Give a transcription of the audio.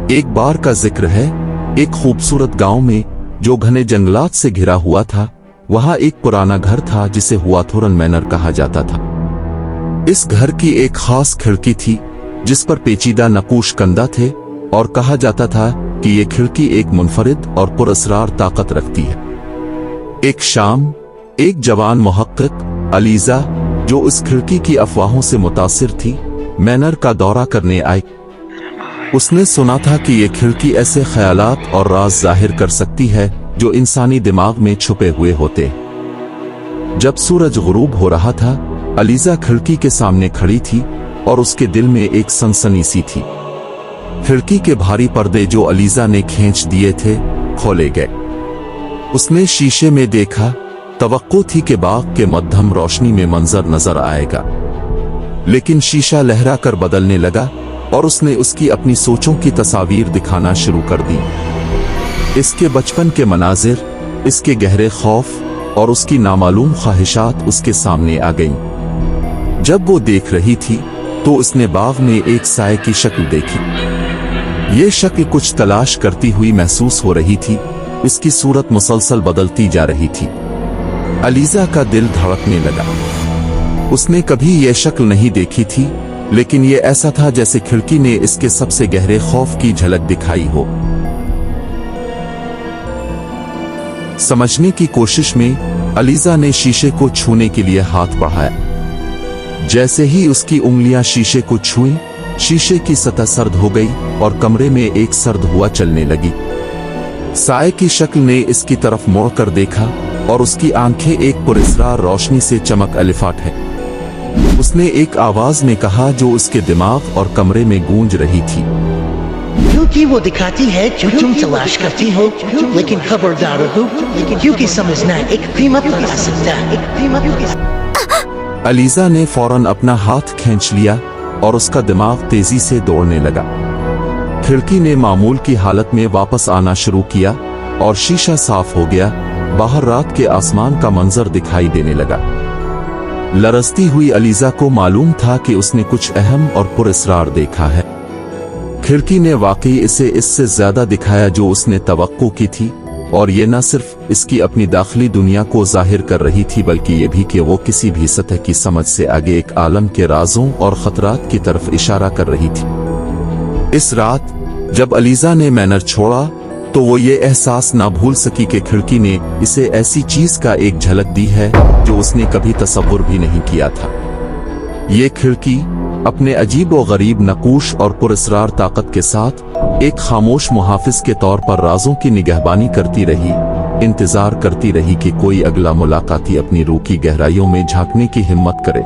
एक बार का जिक्र है, एक खूबसूरत गांव में जो घने जंगलात से घिरा हुआ था, वहां एक पुराना घर था जिसे हुआथोरन मैनर कहा जाता था। इस घर की एक खास खिड़की थी जिस पर पेचीदा नकूश कंदा थे और कहा जाता था कि ये खिड़की एक मुनफरिद और पुरअसरार ताकत रखती है। एक शाम एक जवान मुहक्किक अलीजा, जो उस खिड़की की अफवाहों से मुतासिर थी, मैनर का दौरा करने आई। उसने सुना था कि ये खिड़की ऐसे ख्यालात और राज जाहिर कर सकती है जो इंसानी दिमाग में छुपे हुए होते। जब सूरज गुरूब हो रहा था, अलीजा खिड़की के सामने खड़ी थी और उसके दिल में एक सनसनी सी थी। खिड़की के भारी पर्दे जो अलीजा ने खींच दिए थे खोले गए। उसने शीशे में देखा। तवक्को थी कि बाग के मध्यम रोशनी में मंजर नजर आएगा, लेकिन शीशा लहरा कर बदलने लगा और उसने उसकी अपनी सोचों की तस्वीर दिखाना शुरू कर दी। इसके बचपन के मनाजिर, इसके गहरे खौफ और उसकी नामालूम ख्वाहिशात उसके सामने आ गईं। जब वो देख रही थी तो उसने बाग में एक साए की शक्ल देखी। ये शक्ल कुछ तलाश करती हुई महसूस हो रही थी। इसकी सूरत मुसलसल बदलती जा रही थी। अलीजा का दिल धड़कने लगा। उसने कभी यह शक्ल नहीं देखी थी, लेकिन यह ऐसा था जैसे खिड़की ने इसके सबसे गहरे खौफ की झलक दिखाई हो। समझने की कोशिश में अलीजा ने शीशे को छूने के लिए हाथ बढ़ाया। जैसे ही उसकी उंगलियां शीशे को छुईं, शीशे की सतह सर्द हो गई और कमरे में एक सर्द हुआ चलने लगी। साए की शक्ल ने इसकी तरफ मुड़कर देखा और उसकी आंखें एक पुरअसरार रोशनी से चमक अलिफाट है। उसने एक आवाज में कहा जो उसके दिमाग और कमरे में गूंज रही थी, क्योंकि वो दिखाती है जो तुम तलाश करती हो, लेकिन खबरदार रहो, क्योंकि समझना एक कीमत लगा सकता है। अलीजा ने फौरन अपना हाथ खींच लिया और उसका दिमाग तेजी से दौड़ने लगा। खिड़की ने मामूल की हालत में वापस आना शुरू किया और शीशा साफ हो गया। बाहर रात के आसमान का मंजर दिखाई देने लगा। लरजती हुई अलीजा को मालूम था कि उसने कुछ अहम और पुरअसरार देखा है। खिड़की ने वाकई इसे इससे ज्यादा दिखाया जो उसने तवक्को की थी, और ये न सिर्फ इसकी अपनी दाखिली दुनिया को जाहिर कर रही थी, बल्कि ये भी कि वो किसी भी सतह की समझ से आगे एक आलम के राजों और खतरात की तरफ इशारा कर रही थी। इस रात जब अलीजा ने मैनर छोड़ा तो वो ये एहसास ना भूल सकी कि खिड़की ने इसे ऐसी चीज का एक झलक दी है जो उसने कभी तसव्वुर भी नहीं किया था। ये खिड़की अपने अजीब व गरीब नकूश और पुरअसरार ताकत के साथ एक खामोश मुहाफिज के तौर पर राजों की निगहबानी करती रही, इंतजार करती रही कि कोई अगला मुलाकाती अपनी रूह की गहराइयों में झांकने की हिम्मत करे।